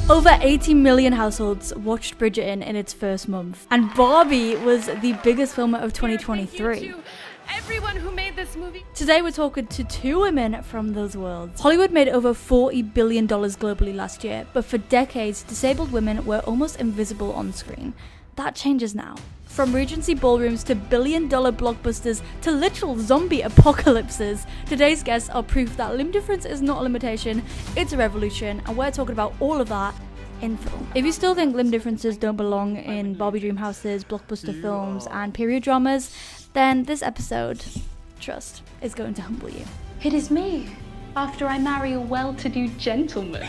Over 80 million households watched Bridgerton in its first month, and Barbie was the biggest film of 2023. Everyone who made this movie. Today we're talking to two women from those worlds. Hollywood made over $40 billion globally last year, but for decades, disabled women were almost invisible on screen. That changes now. From Regency ballrooms to billion-dollar blockbusters to literal zombie apocalypses, today's guests are proof that limb difference is not a limitation, it's a revolution, and we're talking about all of that in film. If you still think limb differences don't belong in Barbie dream houses, blockbuster films, and period dramas, then this episode, trust, is going to humble you. It is me, after I marry a well-to-do gentleman.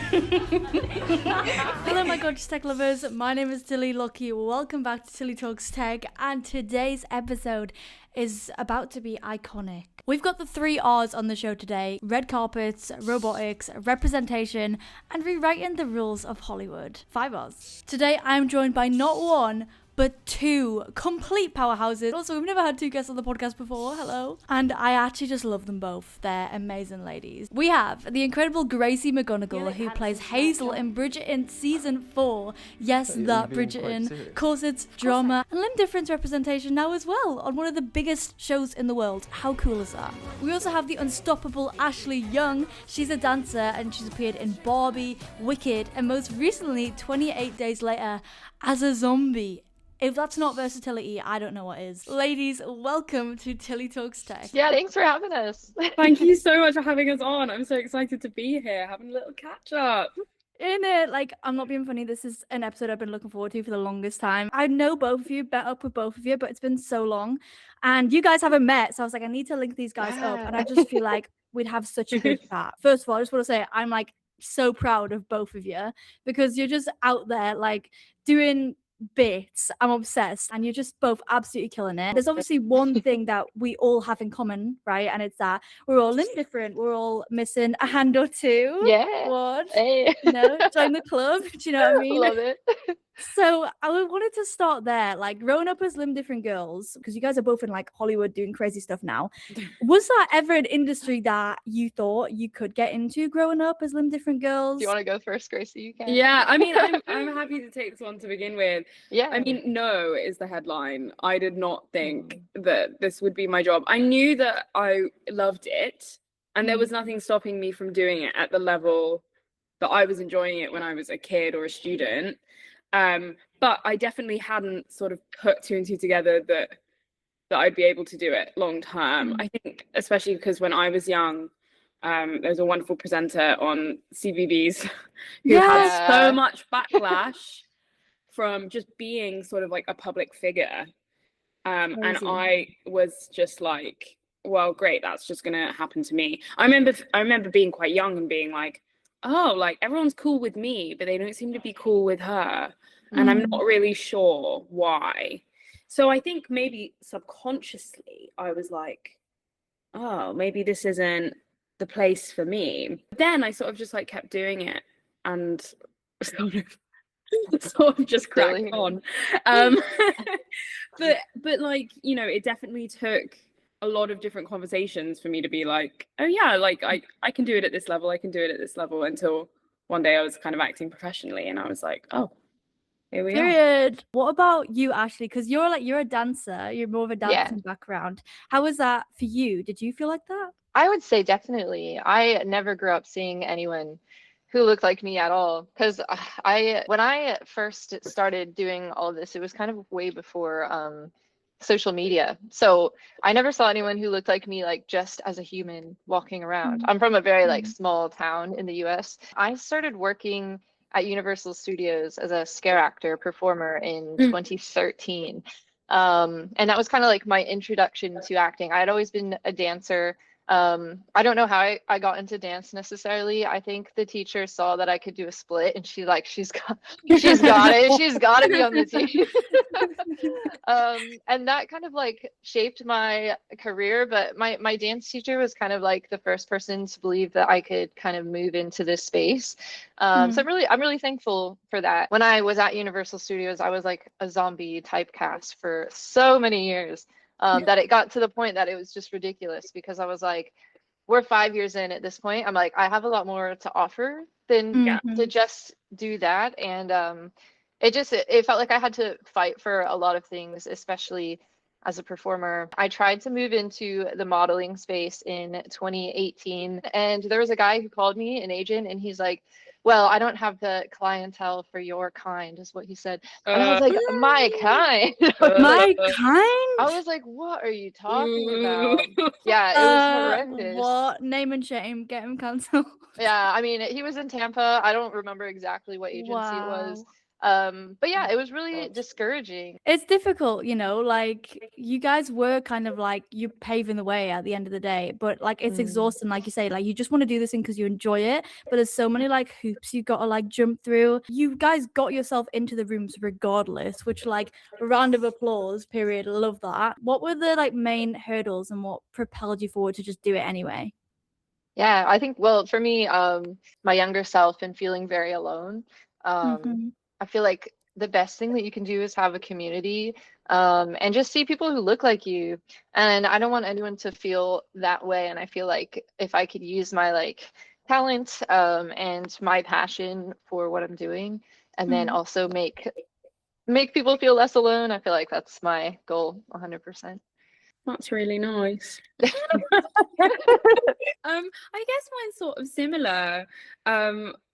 Hello my gorgeous tech lovers, my name is Tilly Lockie, welcome back to Tilly Talks Tech, and today's episode is about to be iconic. We've got the 3 R's on the show today: red carpets, robotics, representation, and rewriting the rules of Hollywood. 5 R's. Today I'm joined by not one, but 2 complete powerhouses. Also, we've never had 2 guests on the podcast before. Hello. And I actually just love them both. They're amazing ladies. We have the incredible Gracie McGonigal, who plays Hazel in Bridgerton Season 4. Yes, that Bridgerton. Corsets, drama, and limb difference representation now as well on one of the biggest shows in the world. How cool is that? We also have the unstoppable Ashley Young. She's a dancer and she's appeared in Barbie, Wicked, and most recently, 28 Days Later, as a zombie. If that's not versatility, I don't know what is. Ladies, welcome to Tilly Talks Tech. Yeah, thanks for having us. Thank you so much for having us on. I'm so excited to be here, having a little catch up. In it, like, I'm not being funny, this is an episode I've been looking forward to for the longest time. I know both of you, met up with both of you, but it's been so long. And you guys haven't met, so I was like, I need to link these guys up. And I just feel like we'd have such a good chat. First of all, I just want to say, I'm like so proud of both of you because you're just out there, like, doing bits. I'm obsessed, and you're just both absolutely killing it. There's obviously one thing that we all have in common, right? And it's that we're all limb different. We're all missing a hand or two. Yeah. What? Hey. You know, join the club. Do you know what I mean? Love it. So I wanted to start there, like growing up as limb different girls, because you guys are both in like Hollywood doing crazy stuff now. Was that ever an industry that you thought you could get into growing up as limb different girls? Do you want to go first, Gracie? You can. Yeah, I mean, I'm happy to take this one to begin with. Yeah. I mean, no is the headline. I did not think that this would be my job. I knew that I loved it, and there was nothing stopping me from doing it at the level that I was enjoying it when I was a kid or a student. But I definitely hadn't sort of put 2 and 2 together that I'd be able to do it long term. I think especially because when I was young, there was a wonderful presenter on CBeebies who had so much backlash from just being sort of like a public figure. And I was just like, well, great, that's just gonna happen to me. I remember being quite young and being like, oh, like everyone's cool with me, but they don't seem to be cool with her. And I'm not really sure why. So I think maybe subconsciously I was like, oh, maybe this isn't the place for me. Then I sort of just like kept doing it and sort of just cracked on. But like, you know, it definitely took a lot of different conversations for me to be like, oh yeah, like I can do it at this level, I can do it at this level, until one day I was kind of acting professionally and I was like, oh, here we are. What about you, Ashley? Because you're a dancer, you're more of a dancing background. How was that for you? Did you feel like that? I would say definitely. I never grew up seeing anyone who looked like me at all, because when I first started doing all of this, it was kind of way before social media. So I never saw anyone who looked like me, like just as a human walking around. I'm from a very like small town in the US. I started working at Universal Studios as a scare actor performer in 2013. And that was kind of like my introduction to acting. I had always been a dancer. I don't know how I got into dance necessarily. I think the teacher saw that I could do a split and she's got it. She's got to be on the team. And that kind of like shaped my career. But my dance teacher was kind of like the first person to believe that I could kind of move into this space. So I'm really thankful for that. When I was at Universal Studios, I was like a zombie typecast for so many years. That it got to the point that it was just ridiculous, because I was like, we're 5 years in at this point. I'm like, I have a lot more to offer than Mhm. to just do that. And it felt like I had to fight for a lot of things, especially as a performer. I tried to move into the modeling space in 2018, and there was a guy who called me, an agent, and he's like, well, I don't have the clientele for your kind, is what he said. And I was like, my kind? My I kind? was like, what are you talking about? Yeah, it was horrendous. What? Name and shame, get him cancelled. Yeah, I mean, he was in Tampa. I don't remember exactly what agency it was. Wow. But yeah, it was really God. discouraging. It's difficult, you know, like you guys were kind of like you're paving the way at the end of the day, but like it's exhausting, like you say, like you just want to do this thing because you enjoy it, but there's so many like hoops you got to like jump through. You guys got yourself into the rooms regardless, which like a round of applause, period. Love that. What were the like main hurdles and what propelled you forward to just do it anyway? Yeah, I think, well, for me, my younger self and feeling very alone, Mm-hmm. I feel like the best thing that you can do is have a community, and just see people who look like you. And I don't want anyone to feel that way. And I feel like if I could use my like talent, and my passion for what I'm doing, and then also make people feel less alone, I feel like that's my goal 100%. That's really nice. I guess mine's sort of similar.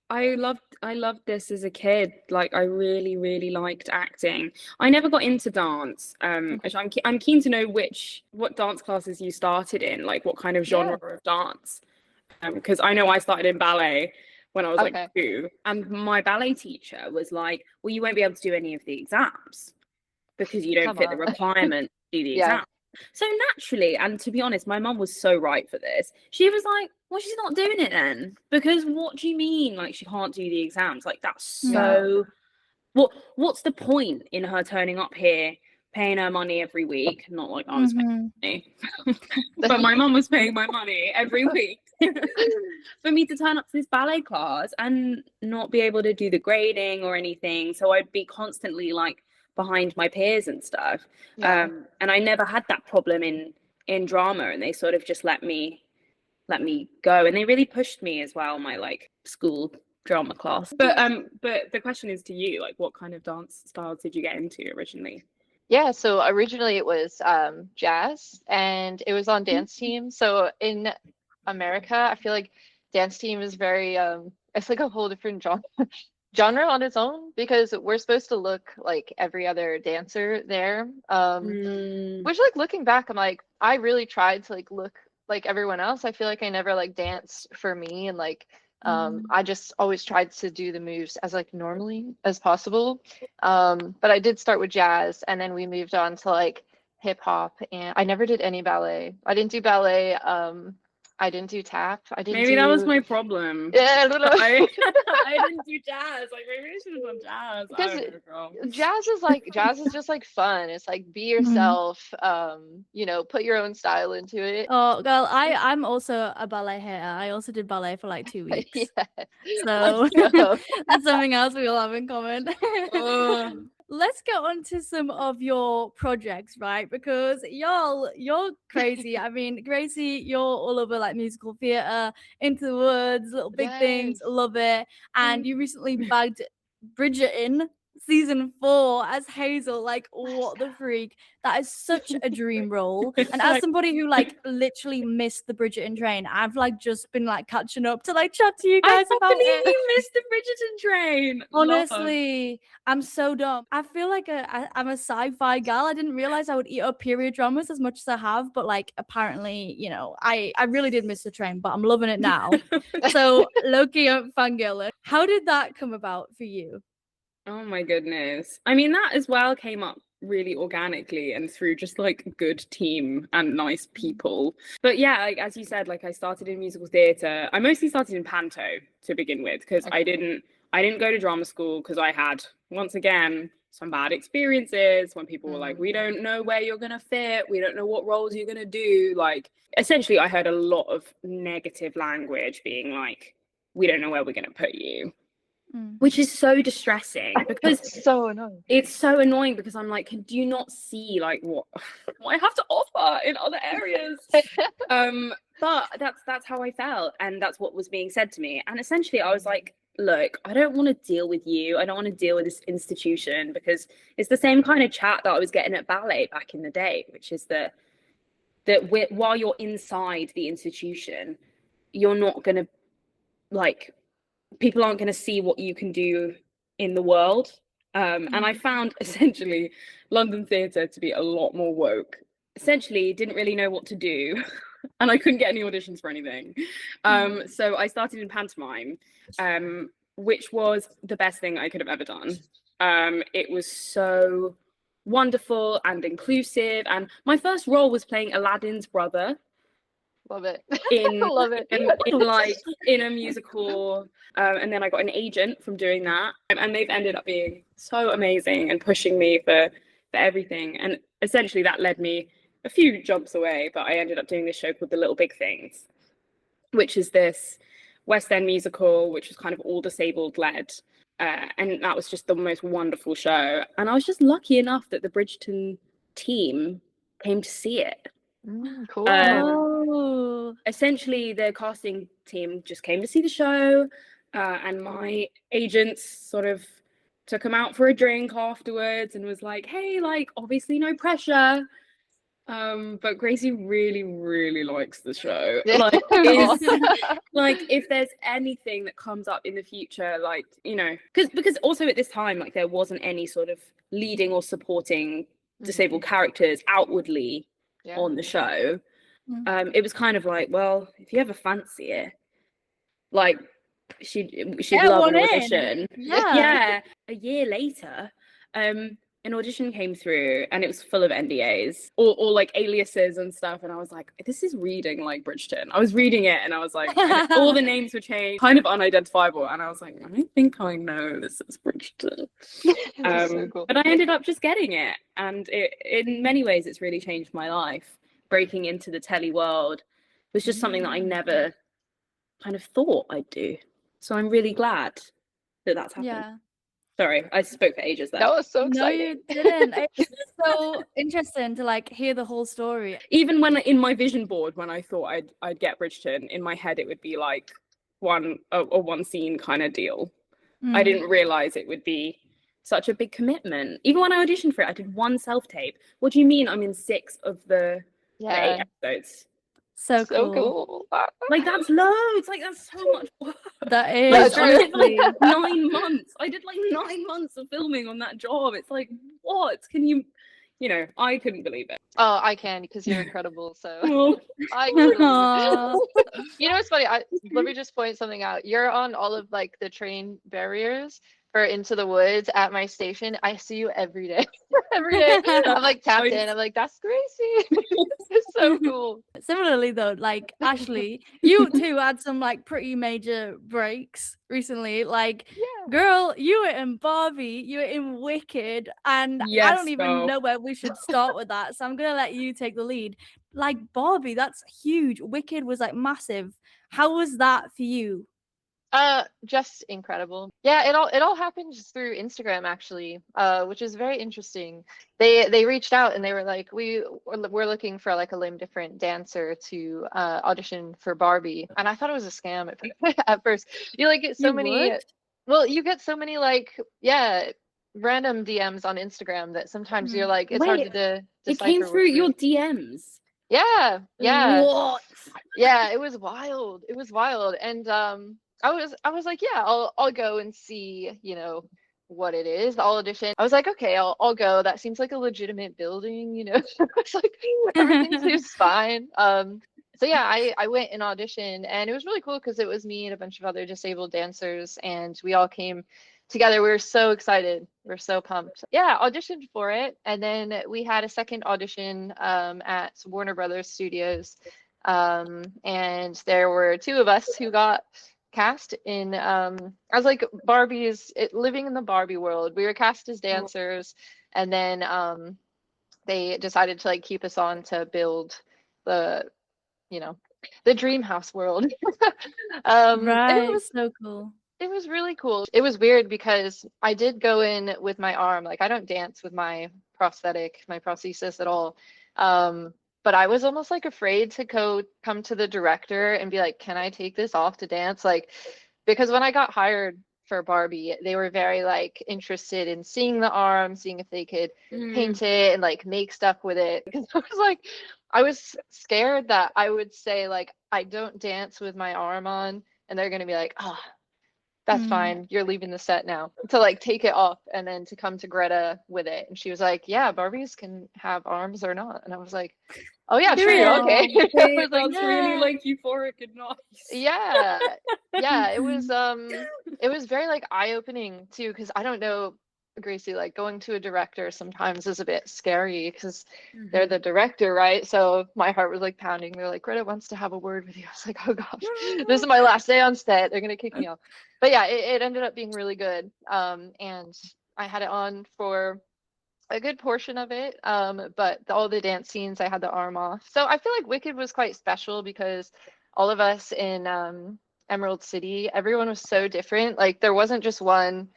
I loved this as a kid. Like I really, really liked acting. I never got into dance. Which I'm keen to know what dance classes you started in, like what kind of genre of dance. Because I know I started in ballet when I was like 2, and my ballet teacher was like, "Well, you won't be able to do any of the exams because you don't fit the requirement to do the exam." So naturally, and to be honest, my mum was so right for this. She was like, well, she's not doing it then. Because what do you mean? Like, she can't do the exams? Like, that's so... What's the point in her turning up here, paying her money every week? Not like I was paying money. But my mum was paying my money every week for me to turn up to this ballet class and not be able to do the grading or anything. So I'd be constantly like behind my peers and stuff. And I never had that problem in drama, and they sort of just let me go, and they really pushed me as well, my like school drama class. But the question is to you, like what kind of dance styles did you get into originally? Yeah, so originally it was jazz, and it was on dance team. So in America, I feel like dance team is very it's like a whole different genre on its own, because we're supposed to look like every other dancer there. Which, like, looking back, I'm like, I really tried to like look like everyone else. I feel like I never like danced for me, and like I just always tried to do the moves as like normally as possible. But I did start with jazz, and then we moved on to like hip hop, and I never did any ballet. I didn't do ballet. I didn't do tap. That was my problem. Yeah, I don't know. I didn't do jazz. Like maybe I should have done jazz. Because jazz is just like fun. It's like be yourself. You know, put your own style into it. Oh, well, I'm also a ballet hater. I also did ballet for like 2 weeks. So that's something else we all have in common. Let's get on to some of your projects, right? Because you're crazy. I mean, Gracie, you're all over like musical theatre, Into the Woods, Little Big Things, love it. And you recently bagged Bridgerton season 4 as Hazel. Like, what the freak? That is such a dream role. And as somebody who like literally missed the Bridgerton train, I've like just been like catching up to like chat to you guys about it. You missed the Bridgerton train. Honestly, I'm so dumb. I feel like I'm a sci-fi gal. I didn't realize I would eat up period dramas as much as I have, but like apparently, you know, I really did miss the train, but I'm loving it now. So low-key fangirl. How did that come about for you? Oh my goodness. I mean, that as well came up really organically and through just like good team and nice people. But yeah, like as you said, like I started in musical theatre. I mostly started in panto to begin with, because I didn't go to drama school because I had, once again, some bad experiences when people were like, we don't know where you're gonna fit, we don't know what roles you're gonna do. Like essentially I heard a lot of negative language being like, we don't know where we're gonna put you. Which is so distressing, because it's so annoying. It's so annoying because I'm like, do you not see like what I have to offer in other areas? But that's how I felt, and that's what was being said to me. And essentially I was like, look, I don't want to deal with you. I don't want to deal with this institution, because it's the same kind of chat that I was getting at ballet back in the day, which is that while you're inside the institution, you're not going to, like, people aren't going to see what you can do in the world. And I found essentially London theatre to be a lot more woke. Essentially, didn't really know what to do, and I couldn't get any auditions for anything. So I started in pantomime, which was the best thing I could have ever done. It was so wonderful and inclusive, and my first role was playing Aladdin's brother. Love it. Love it. In a musical, and then I got an agent from doing that, and they've ended up being so amazing and pushing me for everything. And essentially that led me a few jumps away, but I ended up doing this show called The Little Big Things, which is this West End musical, which was kind of all disabled led. And that was just the most wonderful show. And I was just lucky enough that the Bridgerton team came to see it. Cool. Essentially, the casting team just came to see the show, and my agents sort of took them out for a drink afterwards and was like, hey, like, obviously no pressure. But Gracie really, really likes the show. Like, if there's anything that comes up in the future, like, you know, because also at this time, like, there wasn't any sort of leading or supporting disabled characters outwardly on the show. It was kind of like, well, if you ever fancy it, like, she'd love an audition. A year later, an audition came through, and it was full of NDAs or like aliases and stuff, and I was like, this is reading like Bridgerton. I was reading it, and I was like, all the names were changed, kind of unidentifiable, and I was like, I think I know this is Bridgerton. So cool. But I ended up just getting it, and in many ways it's really changed my life. Breaking into the telly world was just something that I never kind of thought I'd do, so I'm really glad that that's happened. Sorry, I spoke for ages there. That was so exciting. No, you didn't. It's so interesting to like hear the whole story. Even when in my vision board, when I thought I'd get Bridgerton, in my head it would be like a one scene kind of deal. I didn't realize it would be such a big commitment. Even when I auditioned for it, I did one self-tape. What do you mean I'm in 6 of the 8 episodes? So cool. Like, that's loads. Like, that's so much work. That is. I did like 9 months. I did like 9 months of filming on that job. It's like, what? Can you know, I couldn't believe it. Oh, I can, because you're incredible. So I can. You know what's funny? Let me just point something out. You're on all of like the train barriers for Into the Woods at my station. I see you every day. Every day. I'm like tapped in. I'm like, that's Gracie. It's so cool. Similarly though, like Ashley, you too had some like pretty major breaks recently. Like, girl, you were in Barbie, you were in Wicked, and I don't even know where we should start with that. So I'm gonna let you take the lead. Like, Barbie, that's huge. Wicked was like massive. How was that for you? Just incredible. Yeah, it all happened just through Instagram, actually, which is very interesting. They reached out and they were like, we're looking for like a limb different dancer to audition for Barbie, and I thought it was a scam at first. You like get so many. Well, you get so many like random DMs on Instagram that sometimes you're like, it's hard to decipher. It came through your DMs. Yeah. What? Yeah, it was wild. It was wild, and I was like, yeah, I'll go and see, you know, what it is. I'll audition. I was like, okay, I'll go. That seems like a legitimate building, you know. It's like everything seems fine. So yeah, I went and auditioned, and it was really cool because it was me and a bunch of other disabled dancers, and we all came together. We were so excited. We were so pumped. Yeah, auditioned for it, and then we had a second audition at Warner Brothers Studios, and there were 2 of us who got cast in I was like, living in the Barbie world. We were cast as dancers, and then they decided to like keep us on to build the, you know, the dream house world. Right. It was so cool. It was really cool. It was weird because I did go in with my arm. Like, I don't dance with my prosthesis at all. But I was almost like afraid to come to the director and be like, can I take this off to dance? Like, because when I got hired for Barbie, they were very like interested in seeing the arm, seeing if they could paint it and like make stuff with it. Because I was scared that I would say like I don't dance with my arm on, and they're gonna be like, oh, that's fine, you're leaving the set now, to like take it off, and then to come to Greta with it, and she was like, yeah, Barbies can have arms or not, and I was like, oh yeah, true, okay. I was like, That's really like euphoric and nice. yeah, yeah, it was very like eye-opening too, because I don't know, Gracie, like going to a director sometimes is a bit scary because they're the director, right? So my heart was like pounding. They're like, Greta wants to have a word with you. I was like, oh gosh, this is my last day on set, they're gonna kick me off. But yeah, it ended up being really good, and I had it on for a good portion of it, but all the dance scenes I had the arm off. So I feel like Wicked was quite special because all of us in Emerald City, everyone was so different. Like there wasn't just one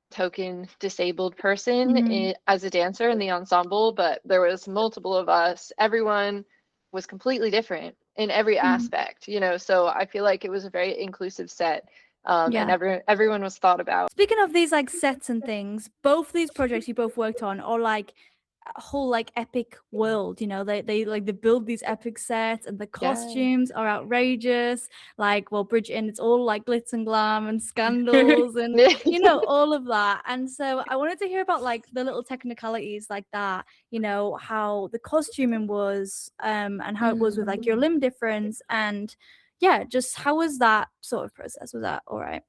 token disabled person as a dancer in the ensemble, but there was multiple of us. Everyone was completely different in every aspect, you know, so I feel like it was a very inclusive set. And everyone was thought about. Speaking of these like sets and things, both these projects you both worked on are like a whole like epic world, you know. They build these epic sets, and the costumes are outrageous. Like, well, Bridgerton, it's all like glitz and glam and scandals and you know, all of that. And so I wanted to hear about like the little technicalities like that, you know, how the costuming was, and how it was with like your limb difference, and yeah, just how was that sort of process? Was that all right?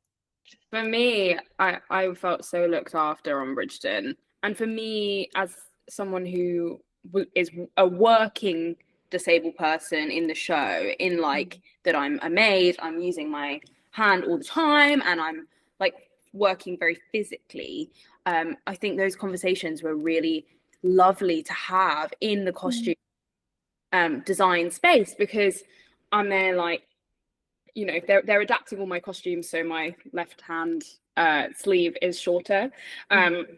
For me, I felt so looked after on Bridgerton. And for me, as someone who is a working disabled person in the show, in like that I'm a maid, I'm using my hand all the time, and I'm like working very physically, I think those conversations were really lovely to have in the costume design space, because I'm there like, you know, they're adapting all my costumes, so my left hand sleeve is shorter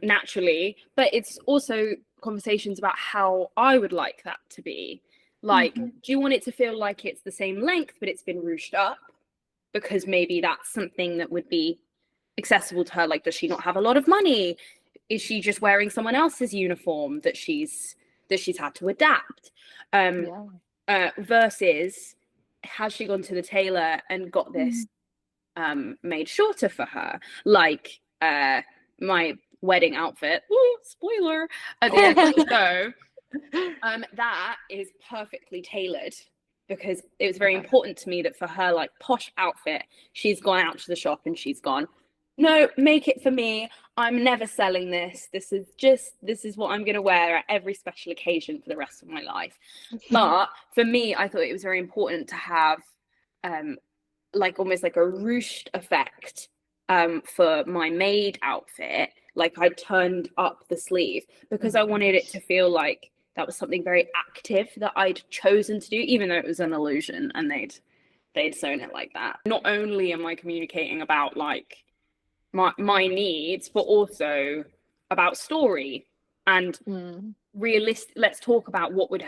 naturally, but it's also conversations about how I would like that to be. Like, do you want it to feel like it's the same length but it's been ruched up, because maybe that's something that would be accessible to her? Like, does she not have a lot of money? Is she just wearing someone else's uniform that she's had to adapt? Versus, has she gone to the tailor and got this made shorter for her? Like my wedding outfit, spoiler, at the end of the show, that is perfectly tailored, because it was very important to me that for her like posh outfit, she's gone out to the shop and she's gone, no, make it for me. I'm never selling this. This is what I'm going to wear at every special occasion for the rest of my life. But for me, I thought it was very important to have like almost like a ruched effect for my maid outfit. Like I turned up the sleeve because I wanted it to feel like that was something very active that I'd chosen to do, even though it was an illusion and they'd sewn it like that. Not only am I communicating about like my needs, but also about story and realistic. Let's talk about what would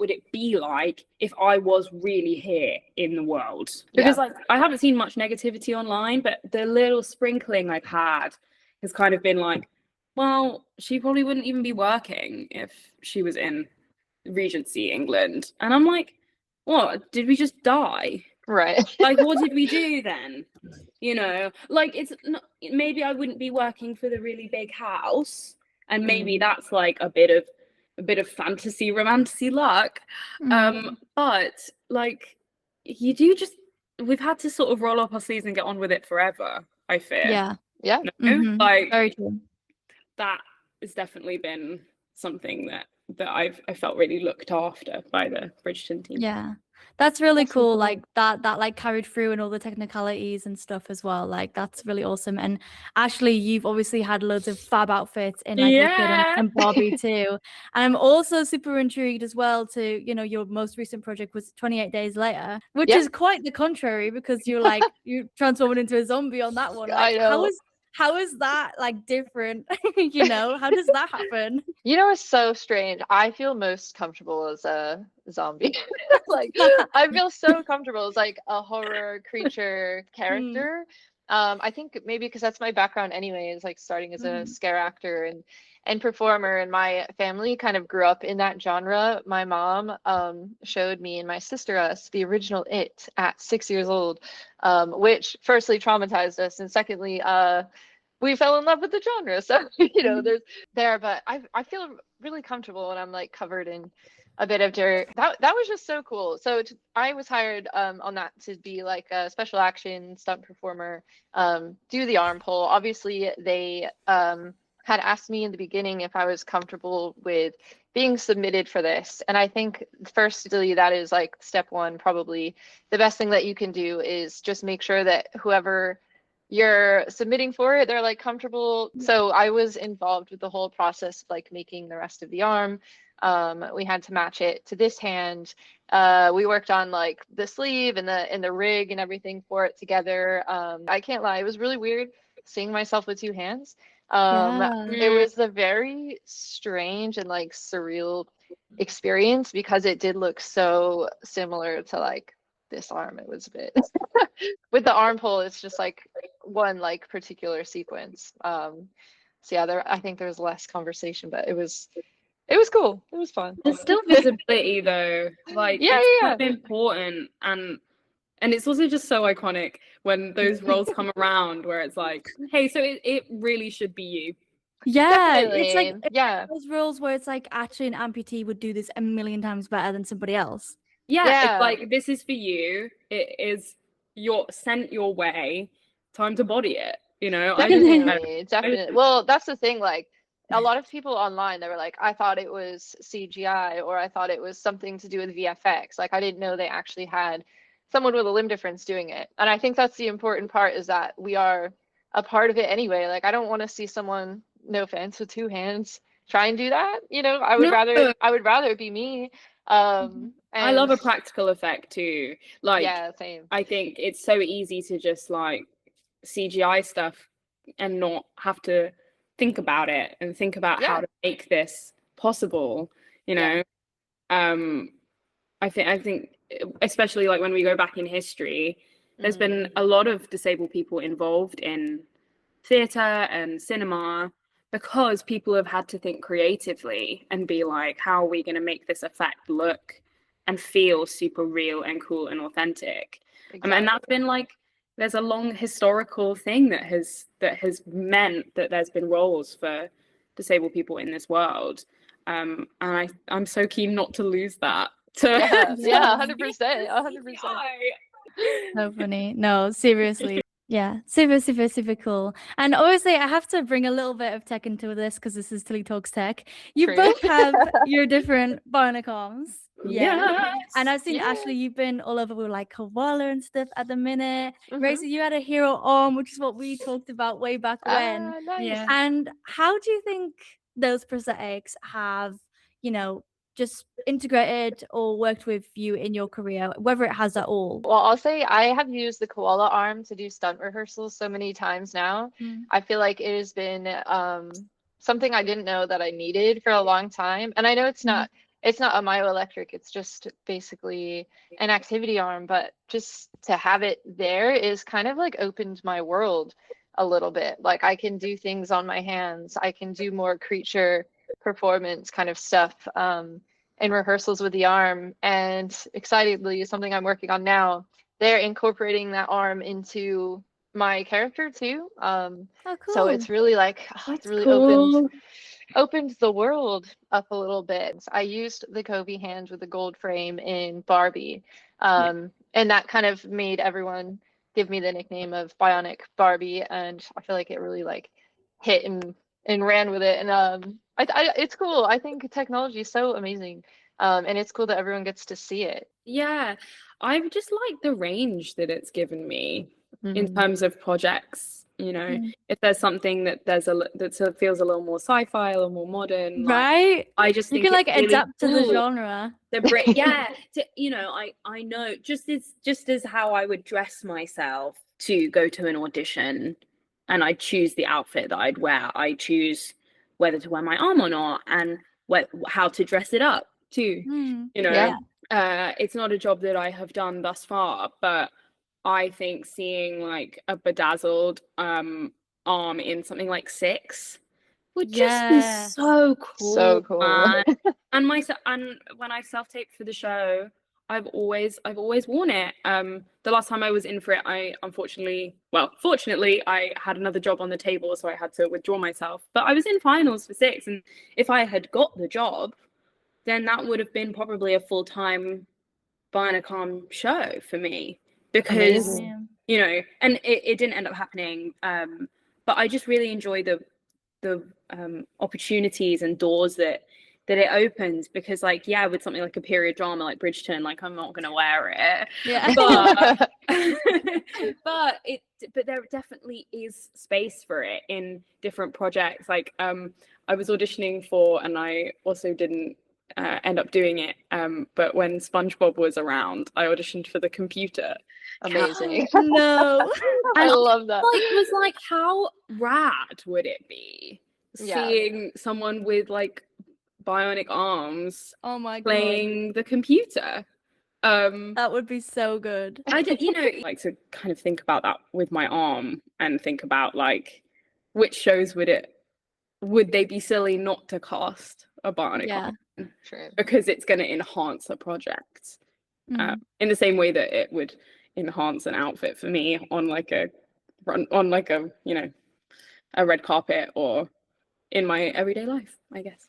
it be like if I was really here in the world, because like I haven't seen much negativity online, but the little sprinkling I've had has kind of been like, well, she probably wouldn't even be working if she was in Regency England. And I'm like, what, did we just die? Right. Like, what did we do then? You know, like, it's not, maybe I wouldn't be working for the really big house, and maybe that's like a bit of fantasy romantasy luck. But like, you do just, we've had to sort of roll up our sleeves and get on with it forever, I fear. Yeah. No? Like, very true. That has definitely been something that I felt really looked after by the Bridgerton team. Yeah, that's really cool. Like that like carried through, and all the technicalities and stuff as well. Like that's really awesome. And Ashley, you've obviously had loads of fab outfits in like Wicked and Barbie too. And I'm also super intrigued as well to, you know, your most recent project was 28 Days Later, which is quite the contrary, because you're like you transformed into a zombie on that one. Like, I know. How is that like different? You know, how does that happen? You know, it's so strange. I feel most comfortable as a zombie. Like, I feel so comfortable as like a horror creature character. I think maybe because that's my background anyway, is like starting as a scare actor and performer, and my family kind of grew up in that genre. My mom showed me and my sister us the original It at 6 years old, which firstly traumatized us, and secondly, we fell in love with the genre. So, there's there, but I feel really comfortable when I'm like covered in a bit of dirt. That was just so cool. So I was hired on that to be like a special action stunt performer, do the arm pull. Obviously, they had asked me in the beginning if I was comfortable with being submitted for this. And I think firstly, that is like step one, probably the best thing that you can do is just make sure that whoever you're submitting for it, they're like comfortable. So I was involved with the whole process of like making the rest of the arm. We had to match it to this hand. We worked on like the sleeve and the rig and everything for it together. I can't lie, it was really weird seeing myself with two hands. It was a very strange and like surreal experience because it did look so similar to like this arm. It was a bit with the arm pull, it's just like one like particular sequence. So yeah, I think there was less conversation, but it was cool. It was fun. There's still visibility though. Like it's so important, and it's also just so iconic when those roles come around where it's like, hey, so it really should be you. Yeah, Definitely. it's like Yeah. those roles where it's like actually an amputee would do this a million times better than somebody else. Yeah, it's like, this is for you. It is sent your way. Time to body it. Definitely. Well, that's the thing. Like a lot of people online, they were like, I thought it was CGI, or I thought it was something to do with VFX. Like I didn't know they actually had someone with a limb difference doing it. And I think that's the important part, is that we are a part of it anyway. Like I don't want to see someone, no offense, with two hands try and do that. I would rather it be me. I love a practical effect too. Like, yeah, same. I think it's so easy to just like CGI stuff and not have to think about it and think about how to make this possible. I think especially like when we go back in history, there's been a lot of disabled people involved in theatre and cinema, because people have had to think creatively and be like, how are we going to make this effect look and feel super real and cool and authentic? Exactly. And that's been like, there's a long historical thing that has meant that there's been roles for disabled people in this world, and I'm so keen not to lose that. 100%. So funny. No, seriously. Yeah, super, super, super cool. And obviously, I have to bring a little bit of tech into this because this is Tilly Talks Tech. You both have your different bionic arms. Yeah. And I've seen, Ashley, you've been all over with like koala and stuff at the minute. Gracie, you had a hero arm, which is what we talked about way back when. Nice. Yeah. And how do you think those prosthetics have, just integrated or worked with you in your career, whether it has at all? Well, I'll say I have used the koala arm to do stunt rehearsals so many times now. I feel like it has been something I didn't know that I needed for a long time. And I know it's not a myoelectric, it's just basically an activity arm, but just to have it there is kind of like opened my world a little bit. Like I can do things on my hands, I can do more creature performance kind of stuff in rehearsals with the arm. And excitedly, something I'm working on now, they're incorporating that arm into my character too. Cool. So it's really like opened the world up a little bit. I used the Kobe hand with the gold frame in Barbie, and that kind of made everyone give me the nickname of Bionic Barbie, and I feel like it really like hit and ran with it. And it's cool. I think technology is so amazing, and it's cool that everyone gets to see it. Yeah, I've just liked the range that it's given me in terms of projects. If there's something that feels a little more sci-fi, a little more modern, right? Like, I just think you can like really adapt cool to the genre. I know just as how I would dress myself to go to an audition, and I choose the outfit that I'd wear. I choose whether to wear my arm or not, and how to dress it up too. It's not a job that I have done thus far, but I think seeing like a bedazzled arm in something like Six would just be so cool. So cool. Man. And when I self-taped for the show, I've always worn it. The last time I was in for it, fortunately, I had another job on the table, so I had to withdraw myself. But I was in finals for Six, and if I had got the job, then that would have been probably a full-time BIONIC arm show for me, because you know, and it didn't end up happening. But I just really enjoy the opportunities and doors that it opens, because like, yeah, with something like a period drama like Bridgerton, like I'm not gonna wear it, but but there definitely is space for it in different projects. Like I was auditioning for, and I also didn't end up doing it, but when SpongeBob was around, I auditioned for the computer. Amazing. No. I love that. Was like, how rad would it be seeing someone with like bionic arms playing the computer? That would be so good. I did, you know, like to kind of think about that with my arm, and think about like, which shows would they be silly not to cast a bionic arm? True. Because it's going to enhance a project in the same way that it would enhance an outfit for me on like a you know, a red carpet or in my everyday life, I guess.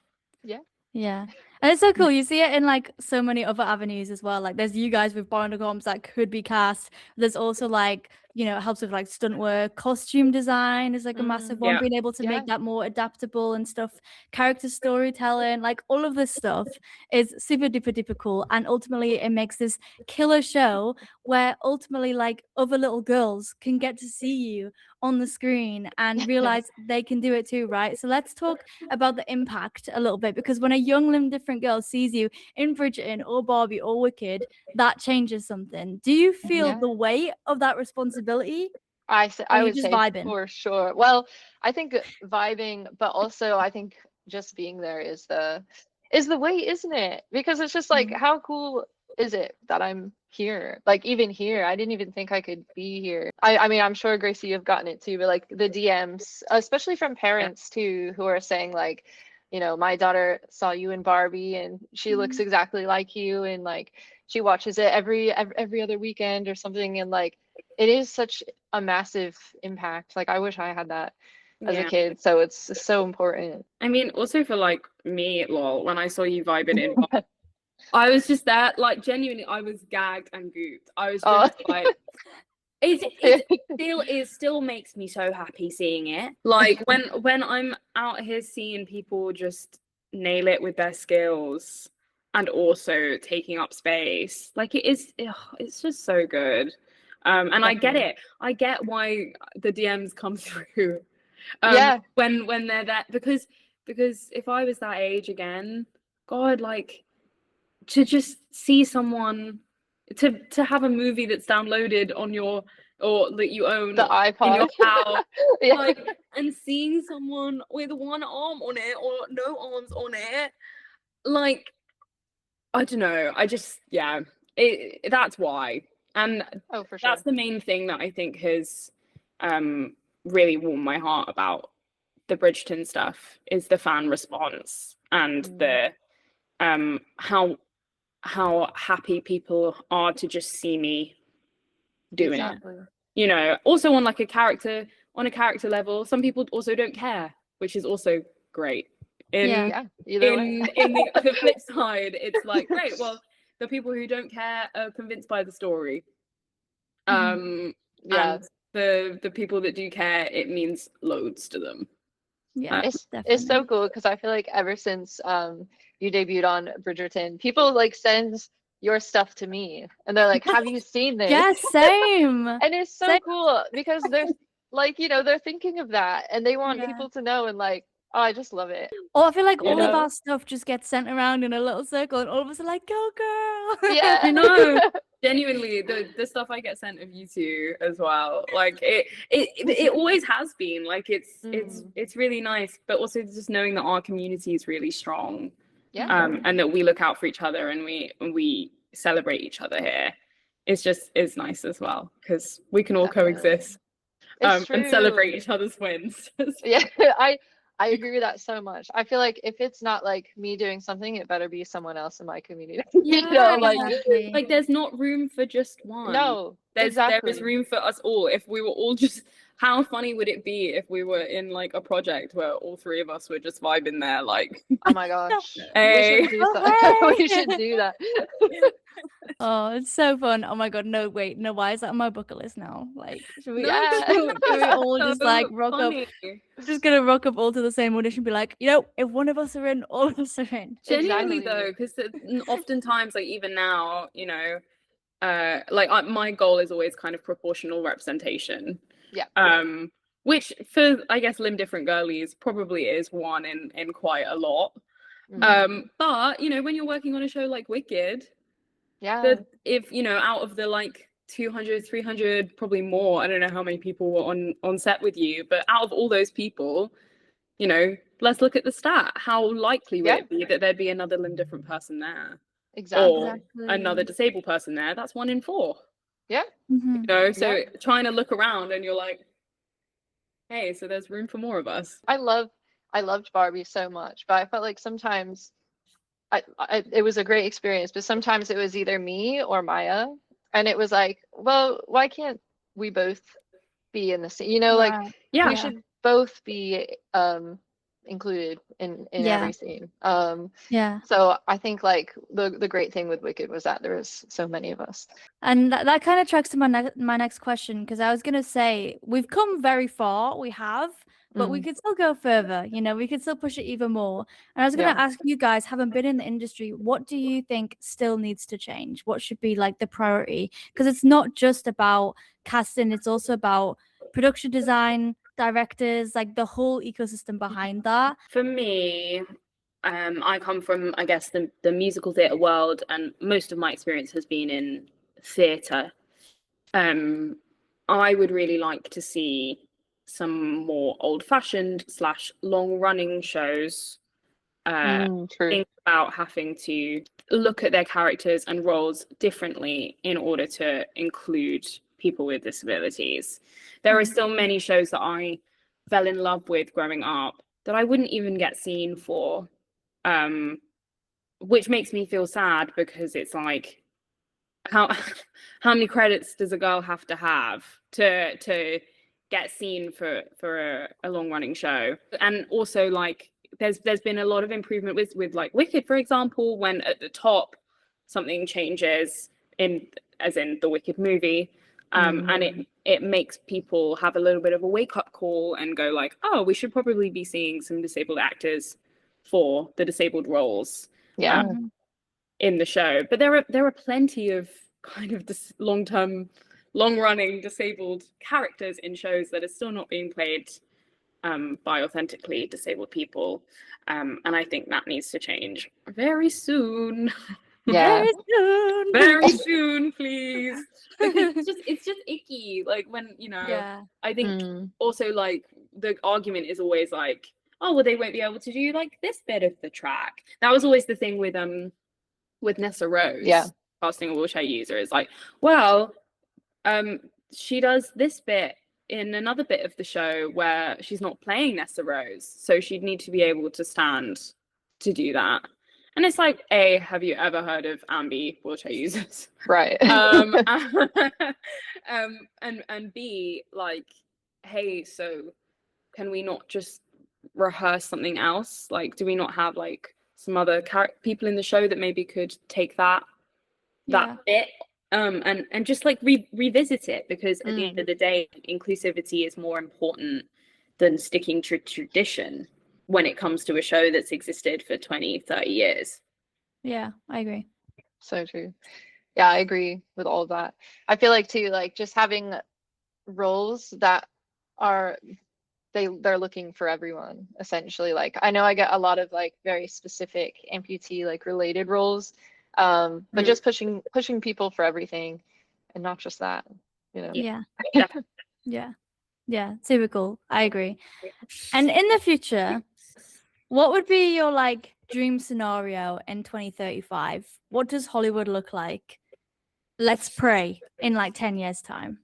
Yeah. And it's so cool. You see it in like so many other avenues as well. Like there's you guys with bionic arms that could be cast. There's also like, you know, it helps with like stunt work, costume design is like a massive one, being able to make that more adaptable and stuff, character storytelling, like all of this stuff is super duper cool. And ultimately it makes this killer show where ultimately like other little girls can get to see you on the screen and realize they can do it too, right? So let's talk about the impact a little bit, because when a young limb different girl sees you in Bridgerton or Barbie or Wicked, that changes something. Do you feel the weight of that responsibility? I would just say vibing? For sure. Well, I think vibing, but also I think just being there is the weight, isn't it? Because it's just like, how cool is it that I'm here? Like even here, I didn't even think I could be here. I mean, I'm sure, Gracie, you've gotten it too, but like the DMs, especially from parents too, who are saying like, you know, my daughter saw you in Barbie and she looks exactly like you, and like she watches it every other weekend or something, and like it is such a massive impact. Like I wish I had that as a kid, so it's so important. I mean, also for like me, lol, when I saw you vibing in, I was just there, like genuinely, I was gagged and gooped. I was just like, it still makes me so happy seeing it. Like when I'm out here seeing people just nail it with their skills and also taking up space, like it's just so good. And I get it. I get why the DMs come through. When they're that, because if I was that age again, God, like to just see someone, to have a movie that's downloaded on your, or that you own the iPod in your house, like, and seeing someone with one arm on it or no arms on it, like, I don't know, I just, that's why. And for sure, that's the main thing that I think has really warmed my heart about the Bridgerton stuff, is the fan response and the how happy people are to just see me doing it. You know, also on like a character level, some people also don't care, which is also great. In the flip side, it's like, great, well, the people who don't care are convinced by the story. And the people that do care, it means loads to them. It's so cool, because I feel like ever since you debuted on Bridgerton, people like send your stuff to me and they're like, have you seen this? Yeah, same. And it's so cool, because they're like, you know, they're thinking of that and they want people to know, and like, oh, I just love it. Or I feel like all of our stuff just gets sent around in a little circle and all of us are like, go girl. Yeah. I know. Genuinely, the stuff I get sent of you two as well, like it always has been, like it's really nice, but also just knowing that our community is really strong, and that we look out for each other and we celebrate each other here is nice as well, because we can all Definitely. coexist It's and true. celebrate each other's wins. Yeah, I agree with that so much. I feel like if it's not like me doing something, it better be someone else in my community. You know, like Exactly. Like there's not room for just one. no, There exactly. is room for us all. If we were all just, how funny would it be if we were in like a project where all three of us were just vibing there, like, Oh my gosh. Hey. We should do Oh, that. hey. We should do that. Oh, it's so fun. Oh my god, no, wait, no, why is that on my bucket list now? Like, should we, Yeah. should we all just like rock up? Funny. Just gonna rock up all to the same audition, be like, if one of us are in, all of us are in. Genuinely Exactly. though, because oftentimes, like even now, my goal is always kind of proportional representation. Yeah. Which for I guess limb different girlies probably is one in quite a lot. Mhm. But when you're working on a show like Wicked, Yeah. if out of the like 200, 300, probably more, I don't know how many people were on set with you, but out of all those people, let's look at the stat. How likely would it be that there'd be another limb different person there? Exactly. Or another disabled person there? That's 1 in 4. Yeah. Mhm. So trying to look around and you're like, hey, so there's room for more of us. I loved Barbie so much, but I felt like sometimes it was a great experience, but sometimes it was either me or Maya, and it was like, well, why can't we both be in the scene? Like Right. Yeah. we should both be included in every scene. Yeah. So I think like the great thing with Wicked was that there was so many of us. And that kind of tracks to my next question, because I was gonna say we've come very far, we have, but we could still go further. We could still push it even more. And I was gonna ask you guys, having been in the industry, what do you think still needs to change? What should be like the priority? Because it's not just about casting; it's also about production design, directors, like the whole ecosystem behind that. For me, I come from, I guess, the musical theatre world, and most of my experience has been in theatre. I would really like to see some more old-fashioned / long-running shows True. think about having to look at their characters and roles differently in order to include people with disabilities. There are still many shows that I fell in love with growing up that I wouldn't even get seen for, which makes me feel sad, because it's like, how many credits does a girl have to get seen for a long running show? And also, like, there's been a lot of improvement with like Wicked, for example, when at the top something changes as in the Wicked movie, and it makes people have a little bit of a wake-up call and go like, oh, we should probably be seeing some disabled actors for the disabled roles in the show. But there are plenty of kind of long-running disabled characters in shows that are still not being played by authentically disabled people, and I think that needs to change very soon. Yeah. Very soon, please. Because it's just icky, like when I think also like the argument is always like, oh well, they won't be able to do like this bit of the track. That was always the thing with Nessa Rose casting a wheelchair user. Is like, well, she does this bit in another bit of the show where she's not playing Nessa Rose, so she'd need to be able to stand to do that. And it's like, A, have you ever heard of ambi wheelchair users? Right. And B, like, hey, so can we not just rehearse something else? Like, do we not have like some other people in the show that maybe could take that bit and just like revisit it? Because at the end of the day, inclusivity is more important than sticking to tradition when it comes to a show that's existed for 20, 30 years. Yeah, I agree. So true. Yeah, I agree with all of that. I feel like too, like just having roles that are they're looking for everyone, essentially. Like I know I get a lot of like very specific amputee like related roles, but just pushing people for everything and not just that, Yeah. Yeah, super cool. I agree. And in the future, what would be your like dream scenario in 2035? What does Hollywood look like? let's pray in like 10 years time.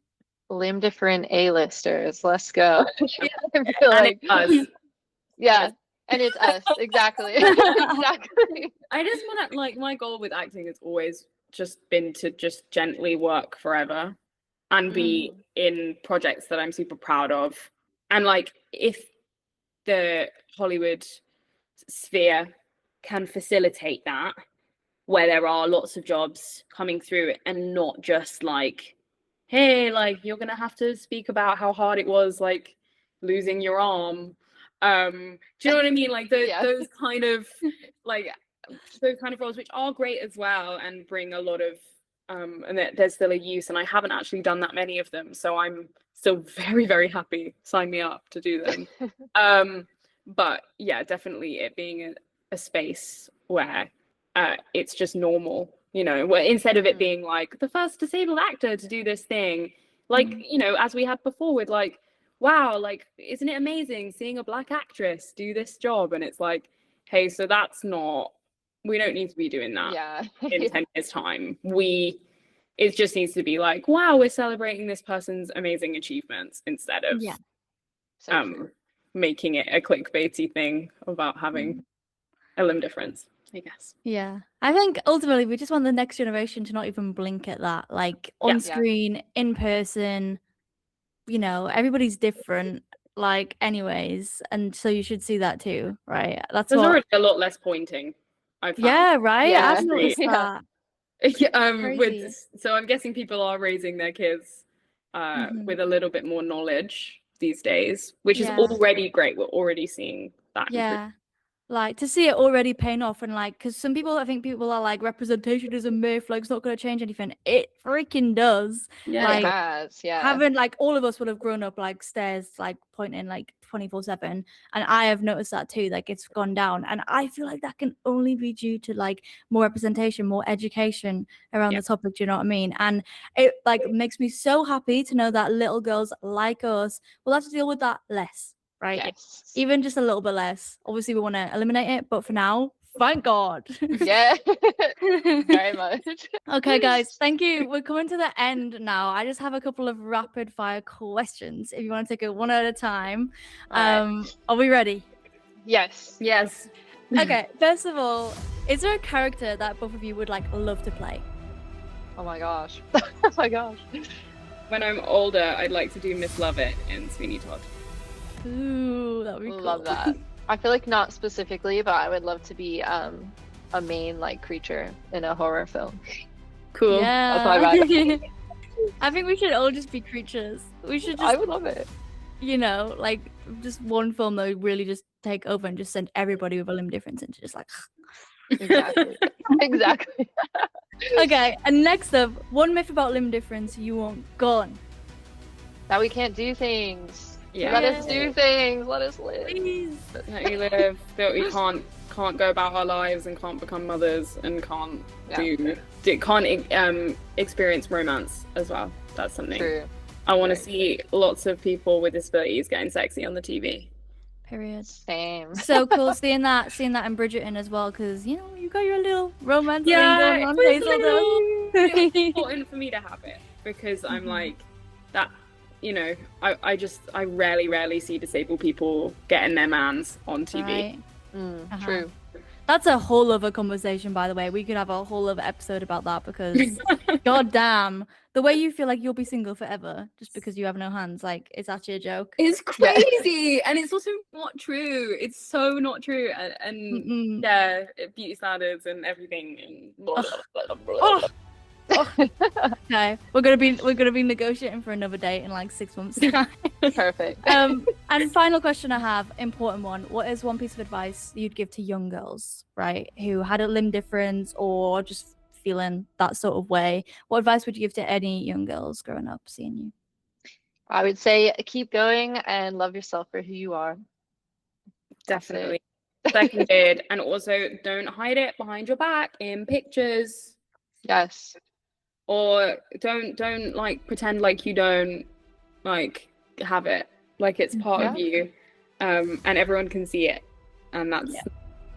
Limb different A-listers. Let's go. I feel And like it's us. yeah, and it's us. Exactly. Exactly. I just want to, like, my goal with acting has always just been to just gently work forever and be in projects that I'm super proud of. And like, if the Hollywood sphere can facilitate that, where there are lots of jobs coming through and not just like, hey, like, you're gonna have to speak about how hard it was, like, losing your arm. Do you know what I mean? Like those kind of roles, which are great as well and bring a lot of and there's still a use, and I haven't actually done that many of them, so I'm still very, very happy. Sign me up to do them. But yeah, definitely it being a space where it's just normal, you know, where instead of it being like the first disabled actor to do this thing, like, you know, as we had before with like, wow, like, isn't it amazing seeing a Black actress do this job? And it's like, hey, so that's not, we don't need to be doing that in 10 years time. It just needs to be like, wow, we're celebrating this person's amazing achievements instead of making it a clickbaity thing about having a limb difference, I guess. Yeah, I think ultimately we just want the next generation to not even blink at that, like on screen, in person, you know, everybody's different, like, anyways, and so you should see that too, right? There's already a lot less pointing, I've found. Yeah, right. Yeah. I've noticed that. So I'm guessing people are raising their kids with a little bit more knowledge these days, which is already great. We're already seeing that. Yeah. Like, to see it already paying off, and like, because some people, I think people are like, representation is a myth, like, it's not going to change anything. It freaking does. Yeah, like, it has, having, like, all of us would have grown up like stairs, like, pointing like 24/7, and I have noticed that too, like, it's gone down, and I feel like that can only be due to like more representation, more education around the topic. Do you know what I mean? And it like makes me so happy to know that little girls like us will have to deal with that less. Right? Yes. Even just a little bit less. Obviously, we want to eliminate it, but for now, thank God. Yeah, very much. Okay, guys, thank you. We're coming to the end now. I just have a couple of rapid fire questions. If you want to take it one at a time. Are we ready? Yes. Yes. Okay, first of all, is there a character that both of you would like love to play? Oh my gosh. Oh my gosh. When I'm older, I'd like to do Miss Lovett in Sweeney Todd. Ooh, that would be cool. Love that. I feel like not specifically, but I would love to be a main like creature in a horror film. Cool. Yeah. That's my vibe. I think we should all just be creatures. We should just, I would love it. You know, like just one film that would really just take over and just send everybody with a limb difference into just like. Exactly. Exactly. Okay, and next up, one myth about limb difference you want gone. That we can't do things. Yeah. Let us do things. Let us live. Please. Let you live. That we can't go about our lives and can't become mothers and can't experience romance as well. That's something. True. I want to see lots of people with disabilities getting sexy on the TV. Period. Same. So cool seeing that in Bridgerton as well, because you know you got your little romance thing Yeah, going on. Hazel does. it's important for me to have it because I'm like that. You know, I rarely see disabled people getting their mans on TV. Right. True. That's a whole other conversation, by the way. We could have a whole other episode about that because, goddamn, the way you feel like you'll be single forever just because you have no hands, like, it's actually a joke. It's crazy, and it's also not true. It's so not true, and beauty standards and everything. And blah, blah, blah, blah, blah. Okay, we're gonna be negotiating for another date in like 6 months time. Perfect. And final question I have, important one. What is one piece of advice you'd give to young girls, right, who had a limb difference or just feeling that sort of way? What advice would you give to any young girls growing up seeing you? I would say keep going and love yourself for who you are. Definitely. Seconded, and also don't hide it behind your back in pictures. Yes. Or don't like pretend like you don't like have it, like it's part of you, and everyone can see it, and that's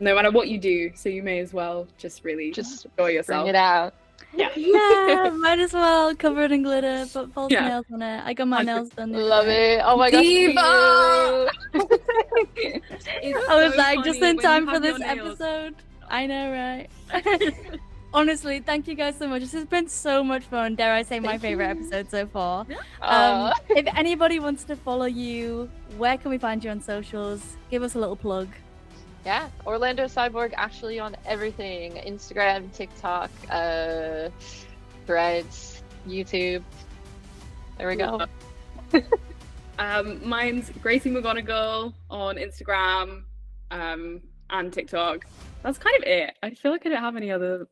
no matter what you do, so you may as well just really enjoy yourself. Bring it out. Yeah. Yeah, might as well. Covered in glitter, but false Yeah. nails on it. I got my nails done. Love it. Oh my gosh. Diva! I was like, just in time for this episode. I know, right? Honestly, thank you guys so much. This has been so much fun. Dare I say, my favorite episode so far. If anybody wants to follow you, where can we find you on socials? Give us a little plug. Yeah, Orlando Cyborg actually on everything. Instagram, TikTok, Threads, YouTube. There we go. Mine's Gracie McGonigal on Instagram and TikTok. That's kind of it. I feel like I don't have any other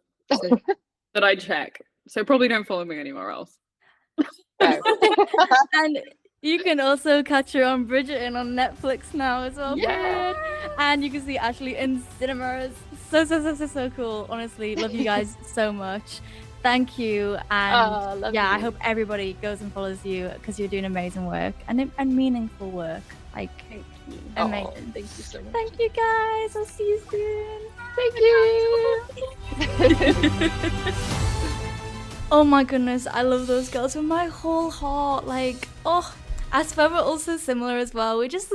that I check. So probably don't follow me anywhere else. And you can also catch her on Bridgerton on Netflix now as well. Yeah. And you can see Ashley in cinemas. So cool. Honestly, love you guys so much. Thank you. And love yeah, you. I hope everybody goes and follows you because you're doing amazing work and meaningful work. Like, Thank you. amazing. Thank you so much. Thank you guys. I'll see you soon. Thank you. Oh my goodness, I love those girls with my whole heart. Like, oh, Asper were also similar as well. We're just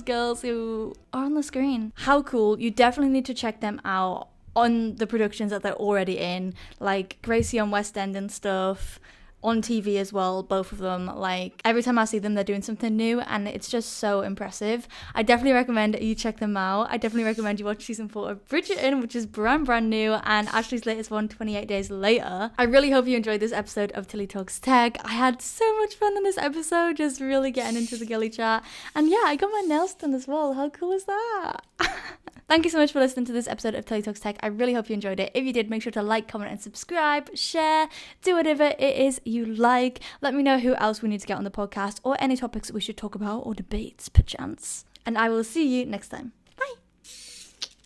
girls who are on the screen. How cool. You definitely need to check them out on the productions that they're already in, like Gracie on West-End and stuff, on TV as well, both of them. Like, every time I see them, they're doing something new, and it's just so impressive. I definitely recommend you check them out. I definitely recommend you watch season 4 of Bridgerton, which is brand new, and Ashley's latest one, 28 Days Later. I really hope you enjoyed this episode of Tilly Talks Tech. I had so much fun in this episode, just really getting into the girly chat. And yeah, I got my nails done as well. How cool is that? Thank you so much for listening to this episode of Tilly Talks Tech. I really hope you enjoyed it. If you did, make sure to like, comment, and subscribe, share, do whatever it is you like. Let me know who else we need to get on the podcast or any topics that we should talk about or debates, perchance. And I will see you next time.